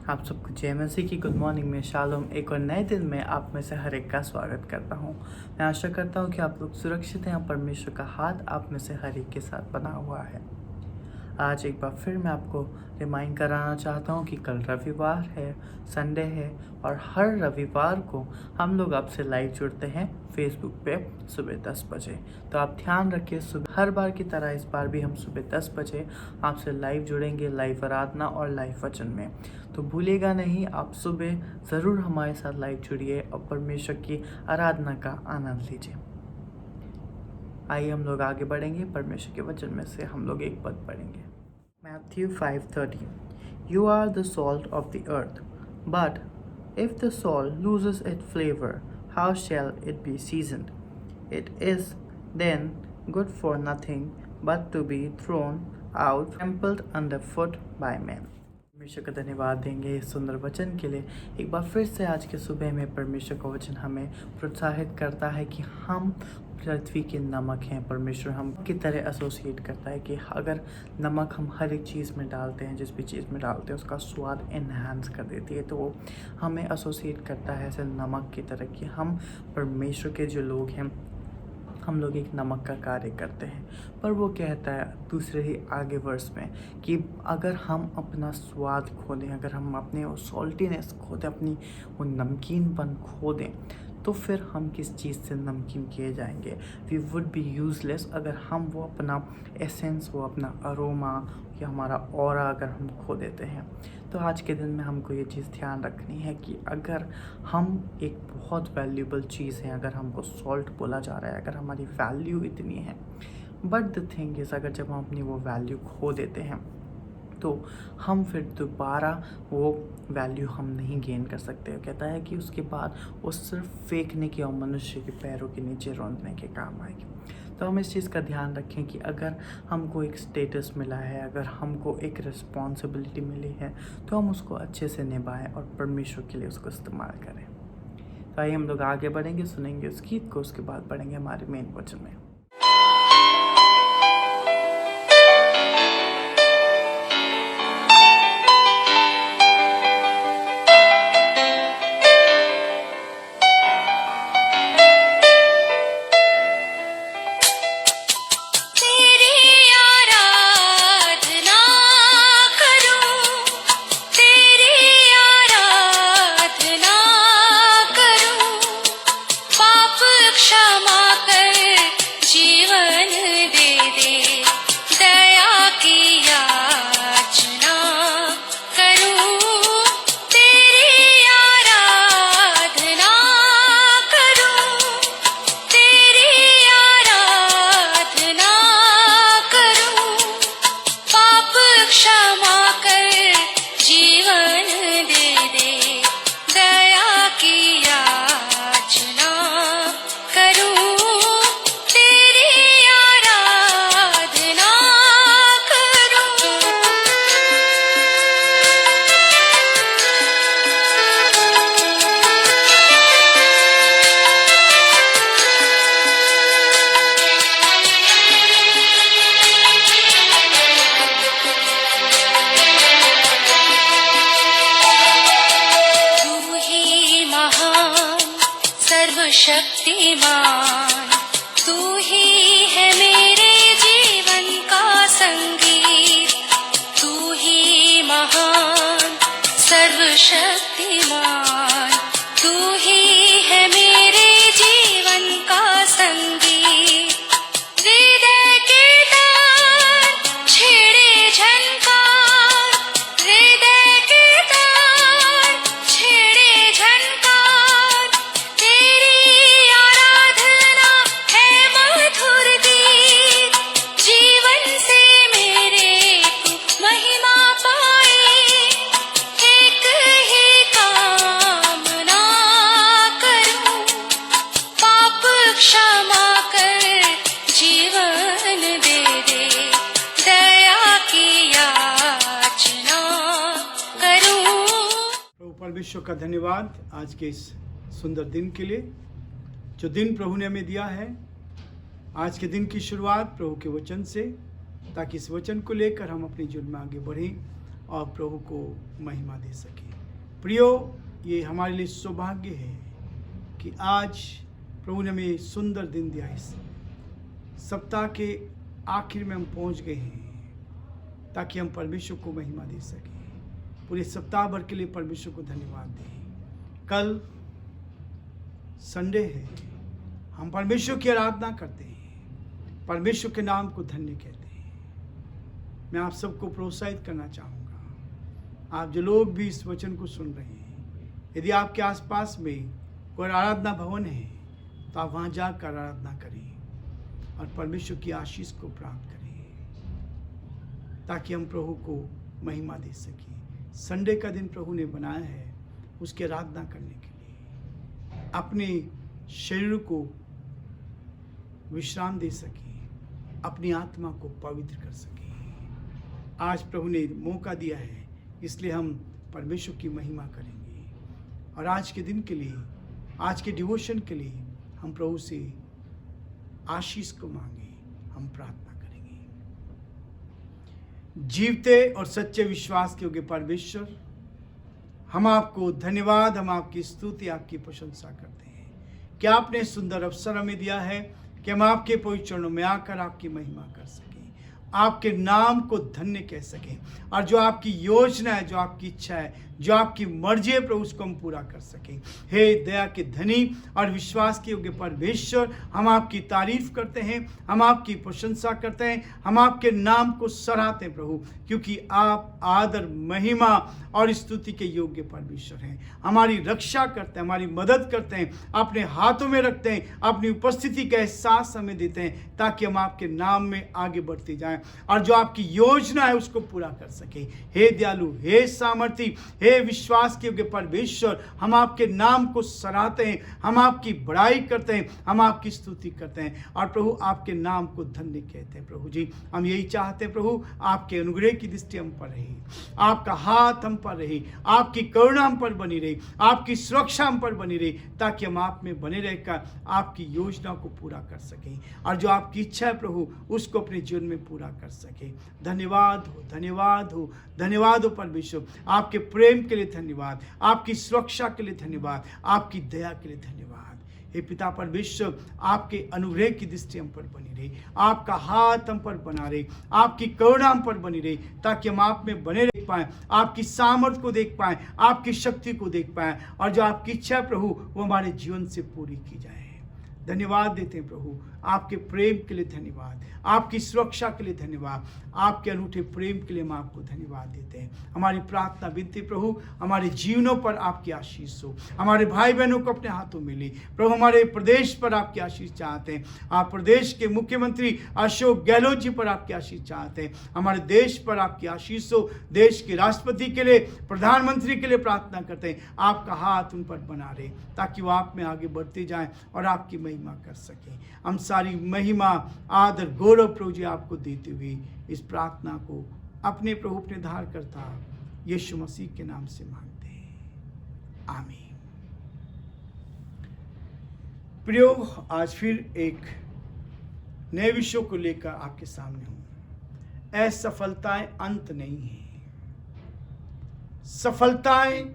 आप सबको जय मसीह की गुड मॉर्निंग में शालोम एक और नए दिन में आप में से हर एक का स्वागत करता हूं। मैं आशा करता हूं कि आप लोग सुरक्षित हैं और परमेश्वर का हाथ आप में से हर एक के साथ बना हुआ है। आज एक बार फिर मैं आपको रिमाइंड कराना चाहता हूं कि कल रविवार है, संडे है और हर रविवार को हम लोग आपसे लाइव जुड़ते हैं फेसबुक पे सुबह 10 बजे। तो आप ध्यान रखिए, सुबह हर बार की तरह इस बार भी हम सुबह 10 बजे आपसे लाइव जुड़ेंगे, लाइव आराधना और लाइव वचन में। तो भूलिएगा नहीं, आप सुबह ज़रूर हमारे साथ लाइव जुड़िए और परमेश्वर की आराधना का आनंद लीजिए। आइए हम लोग आगे बढ़ेंगे। परमेश्वर के वचन में से हम लोग एक पद पढ़ेंगे। Matthew 5:30 You are the salt of the earth, but if the salt loses its flavor, how shall it be seasoned? It is then good for nothing but to be thrown out, trampled underfoot by men. परमेश्वर का धन्यवाद देंगे इस सुंदर वचन के लिए। एक बार फिर से आज के सुबह में परमेश्वर का वचन हमें प्रोत्साहित करता है कि हम पृथ्वी के नमक हैं। परमेश्वर हम की तरह एसोसिएट करता है कि अगर नमक हम हर एक चीज़ में डालते हैं, जिस भी चीज़ में डालते हैं उसका स्वाद इन्हांस कर देती है, तो वो हमें एसोसिएट करता है ऐसे नमक की तरह कि हम परमेश्वर के जो लोग हैं, हम लोग एक नमक का कार्य करते हैं। पर वो कहता है दूसरे ही आगे वर्स में कि अगर हम अपना स्वाद खो दें, अगर हम अपने वो सॉल्टीनेस खो दें, अपनी वो नमकीनपन खो दें, तो फिर हम किस चीज़ से नमकीन किए जाएंगे। वी वुड बी यूज़लेस अगर हम वो अपना एसेंस, वो अपना अरोमा या हमारा ऑरा अगर हम खो देते हैं। तो आज के दिन में हमको ये चीज़ ध्यान रखनी है कि अगर हम एक बहुत वैल्यूबल चीज़ है, अगर हमको सॉल्ट बोला जा रहा है, अगर हमारी वैल्यू इतनी है, बट द थिंग इज़ अगर जब हम अपनी वो वैल्यू खो देते हैं तो हम फिर दोबारा वो वैल्यू हम नहीं गेन कर सकते। वो कहता है कि उसके बाद वो सिर्फ फेंकने के और मनुष्य के पैरों के नीचे रौंदने के काम आएगी। तो हम इस चीज़ का ध्यान रखें कि अगर हमको एक स्टेटस मिला है, अगर हमको एक रिस्पॉन्सिबिलिटी मिली है, तो हम उसको अच्छे से निभाएं और परमेश्वर के लिए उसको इस्तेमाल करें। तो आइए हम लोग आगे बढ़ेंगे, सुनेंगे उस गीत को, उसके बाद बढ़ेंगे हमारे मेन वचन में। शक्तिमान तू ही है मेरे जीवन का संगीत, तू ही महान सर्वशक्तिमान, तू ही है मेरे जीवन का संगीत। हृदय के तार छेड़े झनकार, हृदय के तार छेड़े झनकार, तेरी आराधना है मधुर गीत। जीवन से मेरे तू महिमा पाए, एक ही कामना करूं, पाप क्षमा कर जीवन दे दे, दया की याचना करूं। प्रभु परमेश्वर का धन्यवाद आज के इस सुंदर दिन के लिए, जो दिन प्रभु ने हमें दिया है। आज के दिन की शुरुआत प्रभु के वचन से, ताकि इस वचन को लेकर हम अपने जीवन में आगे बढ़ें और प्रभु को महिमा दे सकें। प्रियो, ये हमारे लिए सौभाग्य है कि आज प्रभु ने हमें सुंदर दिन दिया। इस सप्ताह के आखिर में हम पहुंच गए हैं ताकि हम परमेश्वर को महिमा दे सकें। पूरे सप्ताह भर के लिए परमेश्वर को धन्यवाद दें। कल संडे है, हम परमेश्वर की आराधना करते हैं, परमेश्वर के नाम को धन्य कहते हैं। मैं आप सबको प्रोत्साहित करना चाहूँगा, आप जो लोग भी इस वचन को सुन रहे हैं, यदि आपके आसपास में कोई आराधना भवन है तो आप वहाँ जाकर आराधना करें और परमेश्वर की आशीष को प्राप्त करें ताकि हम प्रभु को महिमा दे सकें। संडे का दिन प्रभु ने बनाया है उसकी आराधना करने के लिए, अपने शरीर को विश्राम दे सकें, अपनी आत्मा को पवित्र कर सकें। आज प्रभु ने मौका दिया है, इसलिए हम परमेश्वर की महिमा करेंगे। और आज के दिन के लिए, आज के डिवोशन के लिए हम प्रभु से आशीष को मांगे, हम प्रार्थना करेंगे। जीवते और सच्चे विश्वास के योग्य परमेश्वर, हम आपको धन्यवाद, हम आपकी स्तुति, आपकी प्रशंसा करते हैं कि आपने सुंदर अवसर हमें दिया है कि हम आपके पवित्र चरणों में आकर आपकी महिमा कर सकें, आपके नाम को धन्य कह सकें, और जो आपकी योजना है, जो आपकी इच्छा है, जो आपकी मर्जी है प्रभु, उसको हम पूरा कर सकें। हे दया के धनी और विश्वास के योग्य परमेश्वर, हम आपकी तारीफ करते हैं, हम आपकी प्रशंसा करते हैं, हम आपके नाम को सराहते हैं प्रभु, क्योंकि आप आदर, महिमा और स्तुति के योग्य परमेश्वर हैं। हमारी रक्षा करते हैं, हमारी मदद करते हैं, अपने हाथों में रखते हैं, अपनी उपस्थिति का एहसास हमें देते हैं ताकि हम आपके नाम में आगे बढ़ते जाएं और जो आपकी योजना है उसको पूरा कर सके। हे दयालु, हे सामर्थी, हे विश्वास के योग्य परमेश्वर, हम आपके नाम को सराहते हैं, हम आपकी बड़ाई करते हैं, हम आपकी स्तुति करते हैं और प्रभु आपके नाम को धन्य कहते हैं। प्रभु जी, हम यही चाहते हैं प्रभु, आपके अनुग्रह की दृष्टि हम पर रहे, आपका हाथ हम पर रहे, आपकी करुणा हम पर बनी रही, आपकी सुरक्षा हम पर बनी रही, ताकि हम आप में बने रहकर आपकी योजना को पूरा कर सकें और जो आपकी इच्छा है प्रभु उसको अपने जीवन में पूरा कर सके। धन्यवाद हो, धन्यवाद हो, धन्यवाद हो परमेश्वर, आपके प्रेम के लिए धन्यवाद, आपकी सुरक्षा के लिए धन्यवाद, आपकी दया के लिए धन्यवाद। हे पिता परमेश्वर, आपके अनुग्रह की दृष्टि हम पर बनी रही, आपका हाथ हम पर बना रहे, आपकी करुणा हम पर बनी रही, ताकि हम आप में बने रह पाएं, आपकी सामर्थ को देख पाएं, आपकी शक्ति को देख पाएं और जो आपकी इच्छा है प्रभु वो हमारे जीवन से पूरी की जाए। धन्यवाद देते हैं प्रभु, आपके प्रेम के लिए धन्यवाद, आपकी सुरक्षा के लिए धन्यवाद, आपके अनूठे प्रेम के लिए हम आपको धन्यवाद देते हैं। हमारी प्रार्थना विनती प्रभु, हमारे जीवनों पर आपकी आशीष हो, हमारे भाई बहनों को अपने हाथों में ले प्रभु, हमारे प्रदेश पर आपकी आशीष चाहते हैं। आप प्रदेश के मुख्यमंत्री अशोक गहलोत जी पर आपकी आशीष चाहते हैं, हमारे देश पर आपकी आशीष हो, देश के राष्ट्रपति के लिए, प्रधानमंत्री के लिए प्रार्थना करते हैं, आपका हाथ उन पर बना रहे ताकि वो आप में आगे बढ़ते जाएं और आपकी महिमा कर सकें। हम सारी महिमा, आदर, गौरव प्रभु जी आपको देते हुए इस प्रार्थना को अपने प्रभु, अपने धारकर्ता यीशु मसीह के नाम से मांगते हैं, आमीन। प्रियो, आज फिर एक नए विषय को लेकर आपके सामने हूं। असफलताएं अंत नहीं है। सफलताएं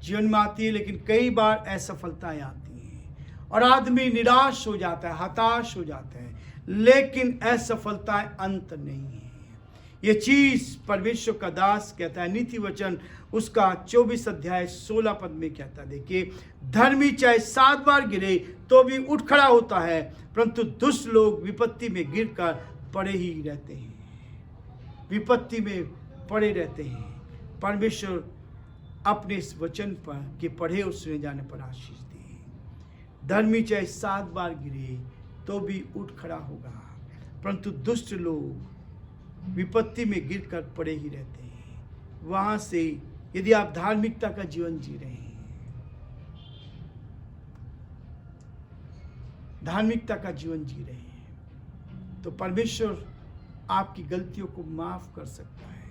जीवन में आती है, लेकिन कई बार असफलताएं आती हैं और आदमी निराश हो जाता है, हताश हो जाता है, लेकिन असफलताएं अंत नहीं है। ये चीज परमेश्वर का दास कहता है, नीति वचन उसका 24 अध्याय 16 पद में कहता है, देखिए, धर्मी चाहे 7 बार गिरे तो भी उठ खड़ा होता है, परंतु दुष्ट लोग विपत्ति में गिरकर पड़े ही रहते हैं, विपत्ति में पड़े रहते हैं। परमेश्वर अपने इस वचन पर के पढ़े और सुने जाने पर आशीष दे। धर्मी चाहे 7 बार गिरे तो भी उठ खड़ा होगा, परंतु दुष्ट लोग विपत्ति में गिरकर पड़े ही रहते हैं। वहां से यदि आप धार्मिकता का जीवन जी रहे हैं, धार्मिकता का जीवन जी रहे हैं, तो परमेश्वर आपकी गलतियों को माफ कर सकता है।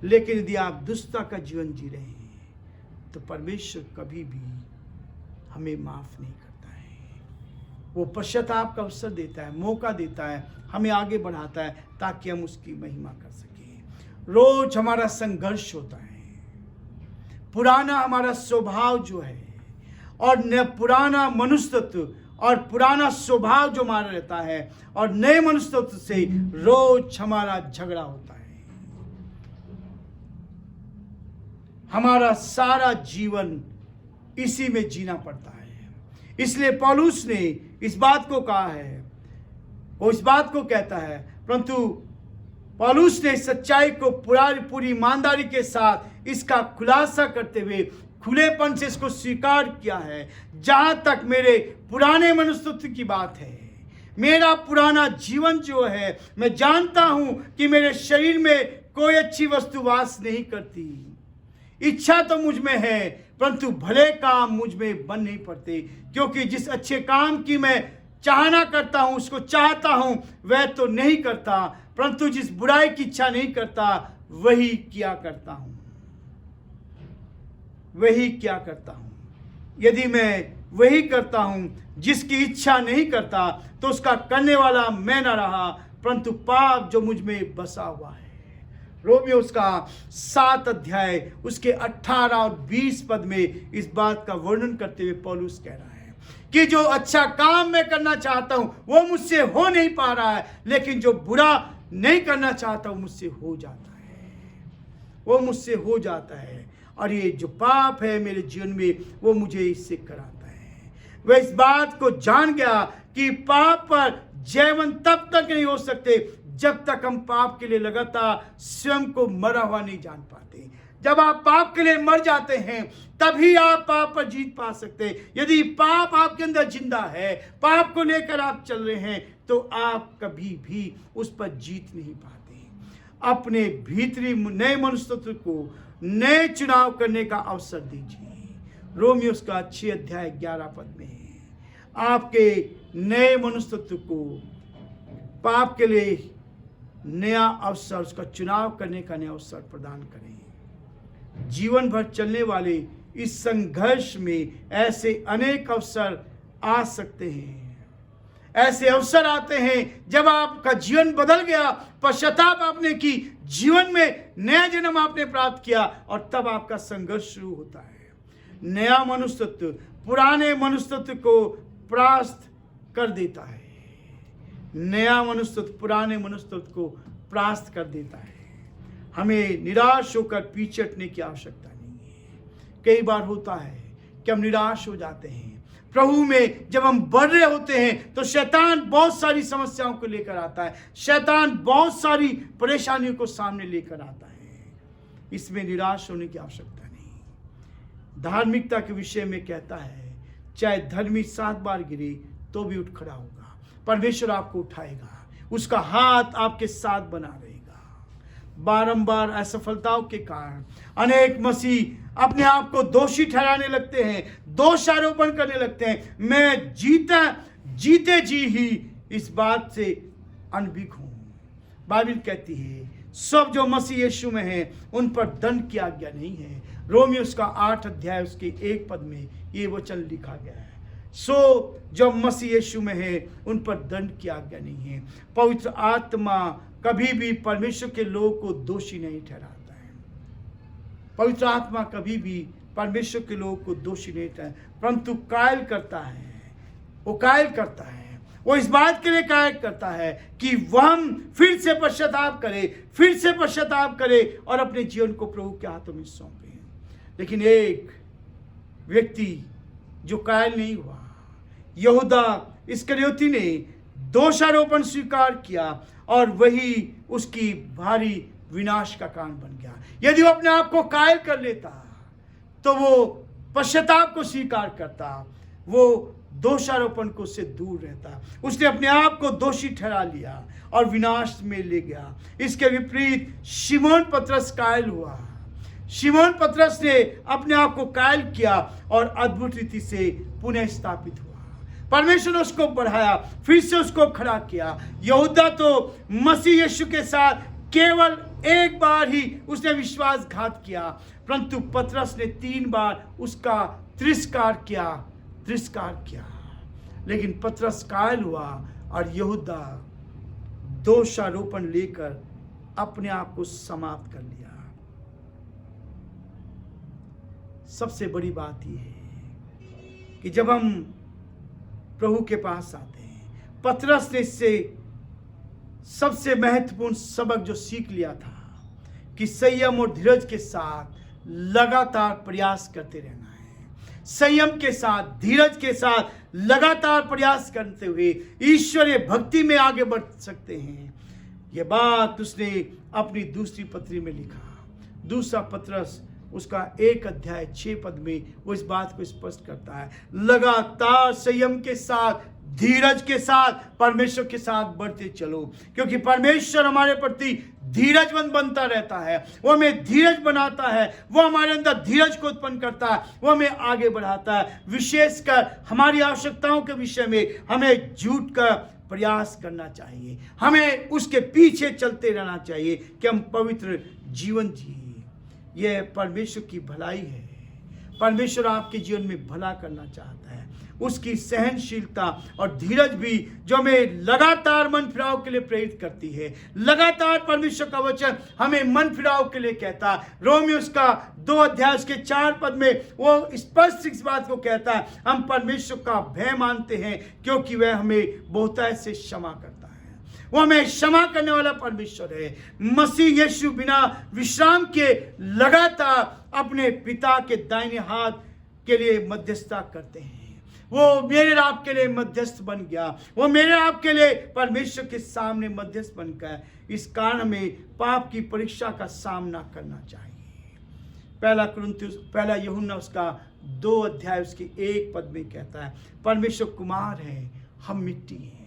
लेकिन यदि आप दुष्टता का जीवन जी रहे हैं तो परमेश्वर कभी भी हमें माफ नहीं करता है। वो पश्चाताप का अवसर देता है, मौका देता है, हमें आगे बढ़ाता है ताकि हम उसकी महिमा कर सकें। रोज हमारा संघर्ष होता है। पुराना हमारा स्वभाव जो है और पुराना मनुष्यत्व और पुराना स्वभाव जो हमारा रहता है और नए मनुष्यत्व से रोज हमारा झगड़ा होता है। हमारा सारा जीवन इसी में जीना पड़ता है। इसलिए पौलुस ने इस बात को कहा है, वो इस बात को कहता है, परंतु पौलुस ने सच्चाई को पूरी ईमानदारी के साथ इसका खुलासा करते हुए खुलेपन से इसको स्वीकार किया है। जहां तक मेरे पुराने मनुष्यत्व की बात है, मेरा पुराना जीवन जो है, मैं जानता हूं कि मेरे शरीर में कोई अच्छी वस्तु वास नहीं करती। इच्छा तो मुझ में है, परंतु भले काम मुझ में बन नहीं पड़ते, क्योंकि जिस अच्छे काम की मैं चाहना करता हूं, उसको चाहता हूं, वह तो नहीं करता, परंतु जिस बुराई की इच्छा नहीं करता वही किया करता हूं। वही क्या करता हूं। यदि मैं वही करता हूं जिसकी इच्छा नहीं करता, तो उसका करने वाला मैं न रहा, परंतु पाप जो मुझ में बसा हुआ है। रोमियो उसका 7 अध्याय उसके 18 और 20 पद में इस बात का वर्णन करते हुए पौलुस कह रहा है कि जो अच्छा काम मैं करना चाहता हूं वो मुझसे हो नहीं पा रहा है, लेकिन जो बुरा नहीं करना चाहता हूं मुझसे हो जाता है। वो मुझसे हो जाता है, और ये जो पाप है मेरे जीवन में वो मुझे इससे कराता है। वह इस बात को जान गया कि पाप पर जयवन तब तक नहीं हो सकते जब तक हम पाप के लिए लगातार स्वयं को मरा हुआ नहीं जान पाते। जब आप पाप के लिए मर जाते हैं तभी आप पाप पर जीत पा सकते। यदि पाप आपके अंदर जिंदा है, पाप को लेकर आप चल रहे हैं, तो आप कभी भी उस पर जीत नहीं पाते। अपने भीतरी नए मनुष्यत्व को नए चुनाव करने का अवसर दीजिए। रोमियो का 6 अध्याय 11 पद में आपके नए मनुष्यत्व को पाप के लिए नया अवसर, उसका चुनाव करने का नया अवसर प्रदान करें। जीवन भर चलने वाले इस संघर्ष में ऐसे अनेक अवसर आ सकते हैं। ऐसे अवसर आते हैं जब आपका जीवन बदल गया, पश्चाताप आपने की, जीवन में नया जन्म आपने प्राप्त किया, और तब आपका संघर्ष शुरू होता है। नया मनुष्यत्व पुराने मनुष्यत्व को परास्त कर देता है। नया मनुष्यत्व पुराने मनुष्यत्व को परास्त कर देता है। हमें निराश होकर पीछे हटने की आवश्यकता नहीं है। कई बार होता है कि हम निराश हो जाते हैं। प्रभु में जब हम बढ़ रहे होते हैं तो शैतान बहुत सारी समस्याओं को लेकर आता है, शैतान बहुत सारी परेशानियों को सामने लेकर आता है। इसमें निराश होने की आवश्यकता नहीं। धार्मिकता के विषय में कहता है, चाहे धर्मी 7 बार गिरे तो भी उठ खड़ा होगा। परमेश्वर आपको उठाएगा, उसका हाथ आपके साथ बना रहेगा। बारंबार असफलताओं के कारण अनेक मसीह अपने आप को दोषी ठहराने लगते हैं, दोषारोपण करने लगते हैं। मैं जीते जी ही इस बात से अनभिज्ञ हूं। बाइबल कहती है सब जो मसीह यीशु में है उन पर दंड की आज्ञा नहीं है। रोमियो का 8 अध्याय उसके 1 पद में ये वचन लिखा गया है। सो जो मसीह यीशु में है उन पर दंड की आज्ञा नहीं है। पवित्र आत्मा कभी भी परमेश्वर के लोगों को दोषी नहीं ठहराता है। पवित्र आत्मा कभी भी परमेश्वर के लोगों को दोषी नहीं ठहराता, परंतु कायल करता है। वो कायल करता है, वो इस बात के लिए कायल करता है कि वह हम फिर से पश्चाताप करे और अपने जीवन को प्रभु के हाथों में सौंपे। लेकिन एक व्यक्ति जो कायल नहीं हुआ, यहूदा इस्करियोती ने दोषारोपण स्वीकार किया और वही उसकी भारी विनाश का कारण बन गया। यदि वो अपने आप को कायल कर लेता तो वो पश्चाताप को स्वीकार करता, वो दोषारोपण को से दूर रहता। उसने अपने आप को दोषी ठहरा लिया और विनाश में ले गया। इसके विपरीत शिमोन पतरस कायल हुआ। शिमोन पतरस ने अपने आप को कायल किया और अद्भुत रीति से पुनः स्थापित हुआ। परमेश्वर ने उसको बढ़ाया, फिर से उसको खड़ा किया। यहूदा तो मसीह यीशु के साथ केवल एक बार ही उसने विश्वासघात किया, परंतु पतरस ने 3 बार उसका तिरस्कार किया। लेकिन पतरस कायल हुआ और यहूदा दोषारोपण लेकर अपने आप को समाप्त कर लिया। सबसे बड़ी बात यह है कि जब हम प्रभु के पास आते हैं, पतरस ने इससे सबसे महत्वपूर्ण सबक जो सीख लिया था कि संयम और धीरज के साथ लगातार प्रयास करते रहना है। संयम के साथ, धीरज के साथ लगातार प्रयास करते हुए ईश्वरीय भक्ति में आगे बढ़ सकते हैं। यह बात उसने अपनी दूसरी पत्री में लिखा। दूसरा पतरस उसका 1 अध्याय 6 पद में वो इस बात को स्पष्ट करता है। लगातार संयम के साथ, धीरज के साथ, परमेश्वर के साथ बढ़ते चलो, क्योंकि परमेश्वर हमारे प्रति धीरजवंत बनता रहता है। वो हमें धीरज बनाता है, वो हमारे अंदर धीरज को उत्पन्न करता है, वो हमें आगे बढ़ाता है। विशेषकर हमारी आवश्यकताओं के विषय में हमें जुट कर प्रयास करना चाहिए, हमें उसके पीछे चलते रहना चाहिए कि हम पवित्र जीवन जिए। यह परमेश्वर की भलाई है। परमेश्वर आपके जीवन में भला करना चाहता है। उसकी सहनशीलता और धीरज भी जो हमें लगातार मन फिराव के लिए प्रेरित करती है। लगातार परमेश्वर का वचन हमें मन फिराव के लिए कहता है। रोमियो उसका 2 अध्याय उसके 4 पद में वो स्पष्ट इस बात को कहता है, हम परमेश्वर का भय मानते हैं क्योंकि वह हमें बहुतायत से क्षमा करता है। वो हमें क्षमा करने वाला परमेश्वर है। मसीह यीशु बिना विश्राम के लगातार अपने पिता के दाहिने हाथ के लिए मध्यस्थता करते हैं। वो मेरे आपके लिए मध्यस्थ बन गया, वो मेरे आपके लिए परमेश्वर के सामने मध्यस्थ बन गया। इस कारण हमें पाप की परीक्षा का सामना करना चाहिए। पहला यूहन्ना उसका 2 अध्याय उसके 1 पद में कहता है, परमेश्वर कुमार है, हम मिट्टी हैं।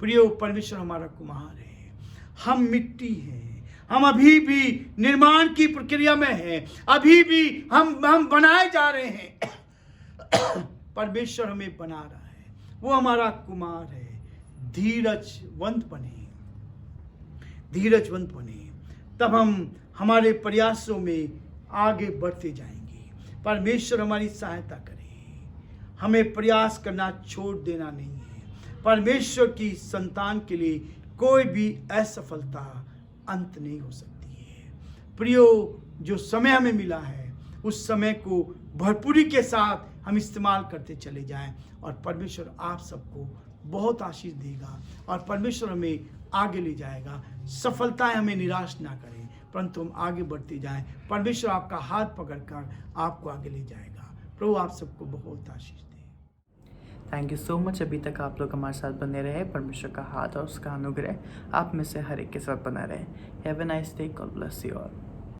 प्रियो, परमेश्वर हमारा कुमार है, हम मिट्टी हैं। हम अभी भी निर्माण की प्रक्रिया में हैं, अभी भी हम बनाए जा रहे हैं। परमेश्वर हमें बना रहा है, वो हमारा कुमार है। धीरजवंत बने, तब हम हमारे प्रयासों में आगे बढ़ते जाएंगे। परमेश्वर हमारी सहायता करे। हमें प्रयास करना छोड़ देना नहीं है। परमेश्वर की संतान के लिए कोई भी असफलता अंत नहीं हो सकती है। प्रियो, जो समय हमें मिला है उस समय को भरपूरी के साथ हम इस्तेमाल करते चले जाएं और परमेश्वर आप सबको बहुत आशीष देगा और परमेश्वर हमें आगे ले जाएगा। सफलताएं हमें निराश ना करें, परंतु हम आगे बढ़ते जाएं। परमेश्वर आपका हाथ पकड़कर आपको आगे ले जाएगा। प्रभु आप सबको बहुत आशीष दे। Thank you so much. अभी तक आप लोग हमारे साथ बने रहे। परमेश्वर का हाथ और उसका अनुग्रह आप में से हर एक के साथ बना रहे। Have a nice day. God bless you all.